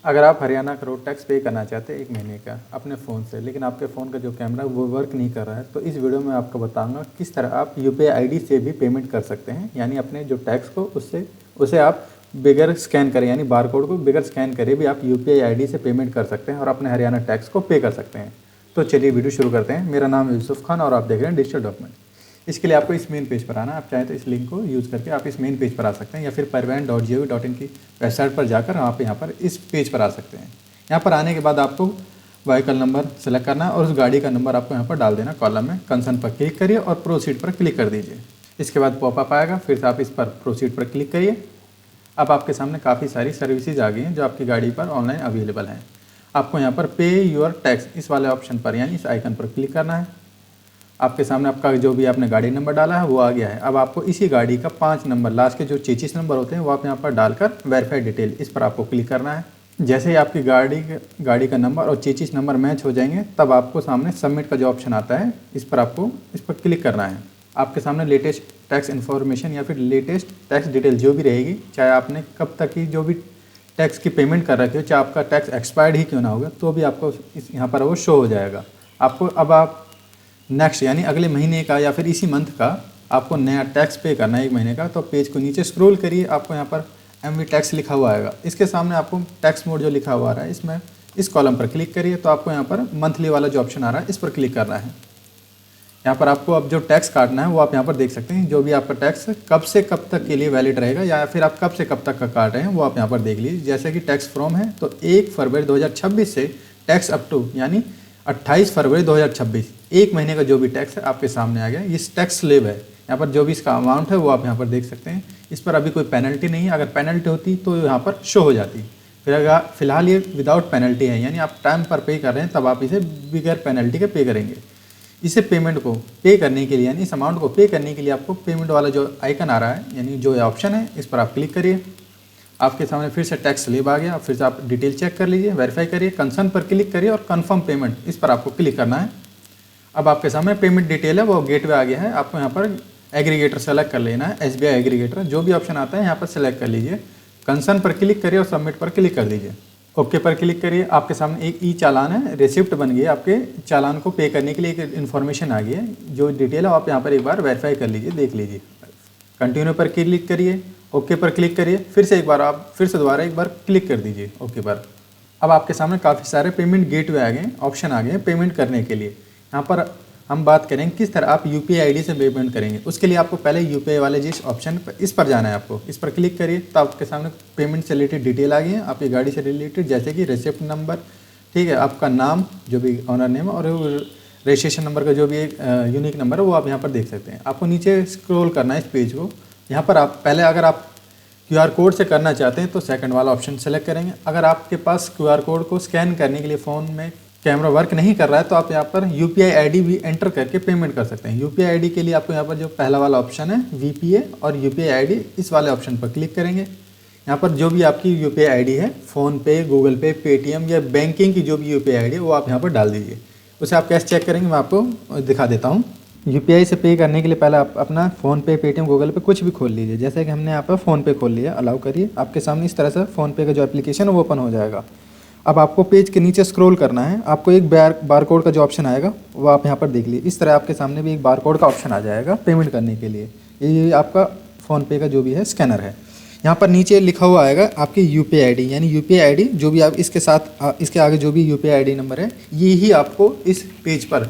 अगर आप हरियाणा का रोड टैक्स पे करना चाहते हैं 1 महीने का अपने फ़ोन से, लेकिन आपके फ़ोन का जो कैमरा वो वर्क नहीं कर रहा है, तो इस वीडियो में आपको बताऊंगा किस तरह आप यूपीआई आईडी से भी पेमेंट कर सकते हैं। यानी अपने जो टैक्स को उसे आप बगैर स्कैन करें, यानी बारकोड को बगैर स्कैन करे भी आप यूपीआई आईडी से पेमेंट कर सकते हैं और अपने हरियाणा टैक्स को पे कर सकते हैं। तो चलिए वीडियो शुरू करते हैं। मेरा नाम है यूसुफ खान और आप देख रहे हैं डिजिटल डॉक्यूमेंट। इसके लिए आपको इस मेन पेज पर आना है। आप चाहें तो इस लिंक को यूज़ करके आप इस मेन पेज पर आ सकते हैं, या फिर परिवहन.gov.in की वेबसाइट पर जाकर आप यहाँ पर इस पेज पर आ सकते हैं। यहाँ पर आने के बाद आपको व्हीकल नंबर सेलेक्ट करना है और उस गाड़ी का नंबर आपको यहाँ पर डाल देना कॉलम में। कंसर्न पर क्लिक करिए और प्रोसीड पर क्लिक कर दीजिए। इसके बाद पॉपअप आएगा, फिर से आप इस पर प्रोसीड पर क्लिक करिए। अब आपके सामने काफ़ी सारी सर्विसेज आ गई हैं जो आपकी गाड़ी पर ऑनलाइन अवेलेबल हैं। आपको यहाँ पर पे योर टैक्स इस वाले ऑप्शन पर, यानी इस आइकन पर क्लिक करना है। आपके सामने आपका जो भी आपने गाड़ी नंबर डाला है वो आ गया है। अब आपको इसी गाड़ी का 5 नंबर लास्ट के जो 33 नंबर होते हैं वो आप यहाँ पर डालकर वेरीफाई डिटेल इस पर आपको क्लिक करना है। जैसे ही आपकी गाड़ी का नंबर और 33 नंबर मैच हो जाएंगे, तब आपको सामने सबमिट का जो ऑप्शन आता है इस पर क्लिक करना है। आपके सामने लेटेस्ट टैक्स इन्फॉर्मेशन या फिर लेटेस्ट टैक्स डिटेल जो भी रहेगी, चाहे आपने कब तक की जो भी टैक्स की पेमेंट कर रखी हो, चाहे आपका टैक्स एक्सपायर्ड ही क्यों ना होगा, तो भी आपको यहाँ पर वो शो हो जाएगा। आपको अब आप नेक्स्ट यानी अगले महीने का या फिर इसी मंथ का आपको नया टैक्स पे करना है 1 महीने का, तो पेज को नीचे स्क्रॉल करिए, आपको यहाँ पर MV टैक्स लिखा हुआ आएगा। इसके सामने आपको टैक्स मोड जो लिखा हुआ आ रहा है इसमें इस कॉलम पर क्लिक करिए, तो आपको यहाँ पर मंथली वाला जो ऑप्शन आ रहा है इस पर क्लिक करना है। यहाँ पर आपको अब जो टैक्स काटना है वो आप यहाँ पर देख सकते हैं। जो भी आपका टैक्स कब से कब तक के लिए वैलिड रहेगा या फिर आप कब से कब तक का काट रहे हैं वो आप यहाँ पर देख लीजिए। जैसे कि टैक्स फ्रॉम है तो 1 फरवरी 2026 से टैक्स अप टू यानी 28 फरवरी 2026 1 महीने का जो भी टैक्स है आपके सामने आ गया। ये टैक्स स्लेब है। यहाँ पर जो भी इसका अमाउंट है वो आप यहाँ पर देख सकते हैं। इस पर अभी कोई पेनल्टी नहीं है। अगर पेनल्टी होती तो यहाँ पर शो हो जाती। फिलहाल ये विदाउट पेनल्टी है, यानी आप टाइम पर पे कर रहे हैं तब आप इसे बगैर पेनल्टी के पे करेंगे। इसे पेमेंट को पे करने के लिए यानी इस अमाउंट को पे करने के लिए आपको पेमेंट वाला जो आइकन आ रहा है यानी जो ऑप्शन है इस पर आप क्लिक करिए। आपके सामने फिर से टैक्स स्लेब आ गया। फिर से आप डिटेल चेक कर लीजिए, वेरीफाई करिए, कंसर्न पर क्लिक करिए और कंफर्म पेमेंट इस पर आपको क्लिक करना है। अब आपके सामने पेमेंट डिटेल है वो गेटवे आ गया है। आपको यहाँ पर एग्रीगेटर सेलेक्ट कर लेना है। SBI एग्रीगेटर जो भी ऑप्शन आता है यहाँ पर सेलेक्ट कर लीजिए। कंसर्न पर क्लिक करिए और सबमिट पर क्लिक कर दीजिए। ओके पर क्लिक करिए। आपके सामने एक चालान है, रिसिप्ट बन गई है। आपके चालान को पे करने के लिए एक इन्फॉर्मेशन आ गई है। जो डिटेल है आप यहाँ पर एक बार वेरीफाई कर लीजिए, देख लीजिए। कंटिन्यू पर क्लिक करिए, ओके पर क्लिक करिए। फिर से दोबारा एक बार क्लिक कर दीजिए ओके पर। अब आपके सामने काफ़ी सारे पेमेंट गेटवे आ गए, ऑप्शन आ गए पेमेंट करने के लिए। यहाँ पर हम बात करेंगे किस तरह आप यूपीआई आईडी से पेमेंट करेंगे। उसके लिए आपको पहले यूपीआई वाले जिस ऑप्शन पर इस पर जाना है, आपको इस पर क्लिक करिए। तो आपके सामने पेमेंट से रिलेटेड डिटेल आ गई है, आपकी गाड़ी से रिलेटेड, जैसे कि रिसिप्ट नंबर, ठीक है, आपका नाम जो भी ऑनर नेम और रजिस्ट्रेशन नंबर का जो भी एक यूनिक नंबर है वो आप यहाँ पर देख सकते हैं। आपको नीचे स्क्रॉल करना है इस पेज को। यहाँ पर आप पहले अगर आप QR कोड से करना चाहते हैं तो सेकंड वाला ऑप्शन सेलेक्ट करेंगे। अगर आपके पास QR कोड को स्कैन करने के लिए फ़ोन में कैमरा वर्क नहीं कर रहा है तो आप यहाँ पर UPI ID भी एंटर करके पेमेंट कर सकते हैं। UPI ID के लिए आपको यहाँ पर जो पहला वाला ऑप्शन है VPA और UPI ID इस वाले ऑप्शन पर क्लिक करेंगे। यहाँ पर जो भी आपकी UPI ID है, फ़ोनपे, गूगल पे, पेटीएम या बैंकिंग की जो भी UPI ID है वो आप यहाँ पर डाल दीजिए। उसे आप कैसे चेक करेंगे मैं आपको दिखा देता हूँ। UPI से पे करने के लिए पहले आप अपना फ़ोनपे, पेटीएम, गूगल पे कुछ भी खोल लीजिए। जैसे कि हमने यहाँ पर फ़ोनपे खोल लिया, अलाउ करिए। आपके सामने इस तरह से फ़ोनपे का जो एप्लीकेशन है वो ओपन हो जाएगा। अब आपको पेज के नीचे स्क्रॉल करना है। आपको एक बार कोड का जो ऑप्शन आएगा वो आप यहाँ पर देख लीजिए। इस तरह आपके सामने भी एक बार कोड का ऑप्शन आ जाएगा पेमेंट करने के लिए। ये आपका फ़ोनपे का जो भी है स्कैनर है। यहाँ पर नीचे लिखा हुआ आएगा आपकी UPI ID, यानी UPI ID जो भी आप इसके साथ इसके आगे जो भी UPI ID नंबर है ये ही आपको इस पेज पर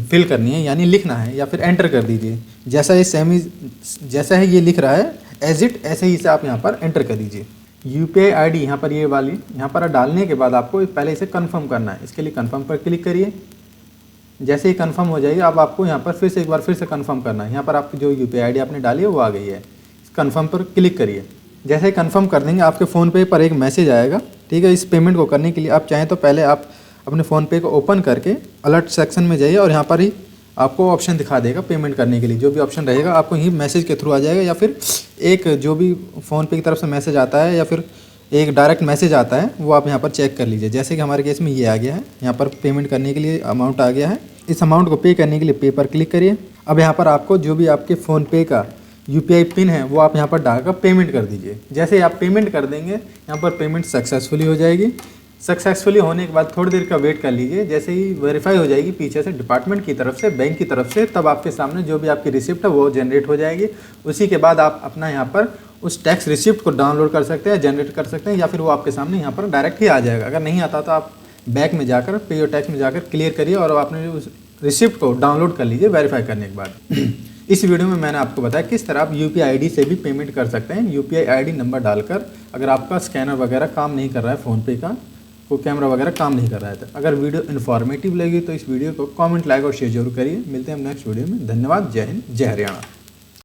फिल करनी है, यानी लिखना है या फिर एंटर कर दीजिए। जैसा है ये लिख रहा है एज इट, ऐसे ही इसे आप यहाँ पर एंटर कर दीजिए। UPI ID यहाँ पर ये वाली यहाँ पर डालने के बाद आपको पहले इसे कंफर्म करना है। इसके लिए कंफर्म पर क्लिक करिए। जैसे ही कंफर्म हो जाएगी अब आपको यहाँ पर फिर से कंफर्म करना है। यहाँ पर आपकी जो UPI ID आपने डाली है वो आ गई है। कंफर्म पर क्लिक करिए। जैसे ही कंफर्म कर देंगे आपके फ़ोनपे पर एक मैसेज आएगा, ठीक है। इस पेमेंट को करने के लिए आप चाहें तो पहले आप अपने फ़ोनपे को ओपन करके अलर्ट सेक्शन में जाइए और यहाँ पर ही आपको ऑप्शन दिखा देगा पेमेंट करने के लिए। जो भी ऑप्शन रहेगा आपको यही मैसेज के थ्रू आ जाएगा, या फिर एक जो भी फ़ोनपे की तरफ से मैसेज आता है या फिर एक डायरेक्ट मैसेज आता है वो आप यहाँ पर चेक कर लीजिए। जैसे कि हमारे केस में ये आ गया है, यहाँ पर पेमेंट करने के लिए अमाउंट आ गया है। इस अमाउंट को पे करने के लिए पे पर क्लिक करिए। अब यहाँ पर आपको जो भी आपके फ़ोनपे का यूपीआई पिन है वो आप यहाँ पर डालकर पेमेंट कर दीजिए। जैसे ही आप पेमेंट कर देंगे यहाँ पर पेमेंट सक्सेसफुली हो जाएगी। सक्सेसफुली होने के बाद थोड़ी देर का वेट कर लीजिए। जैसे ही वेरीफाई हो जाएगी पीछे से डिपार्टमेंट की तरफ से, बैंक की तरफ से, तब आपके सामने जो भी आपकी रिसिप्ट है वो जनरेट हो जाएगी। उसी के बाद आप अपना यहाँ पर उस टैक्स रिसिप्ट को डाउनलोड कर सकते हैं, जनरेट कर सकते हैं, या फिर वो आपके सामने यहाँ पर डायरेक्ट ही आ जाएगा। अगर नहीं आता तो आप बैंक में जाकर, पे योर टैक्स में जाकर क्लियर करिए और आपने उस रिसिप्ट को डाउनलोड कर लीजिए वेरीफाई करने के बाद। इस वीडियो में मैंने आपको बताया किस तरह आप यूपीआई आईडी से भी पेमेंट कर सकते हैं। यूपीआई आईडी नंबर डालकर, अगर आपका स्कैनर वगैरह काम नहीं कर रहा है, फ़ोनपे का को कैमरा वगैरह काम नहीं कर रहा है। तो अगर वीडियो इन्फॉर्मेटिव लगी तो इस वीडियो को कमेंट, लाइक और शेयर जरूर करिए। मिलते हैं हम नेक्स्ट वीडियो में। धन्यवाद। जय हिंद, जय हरियाणा।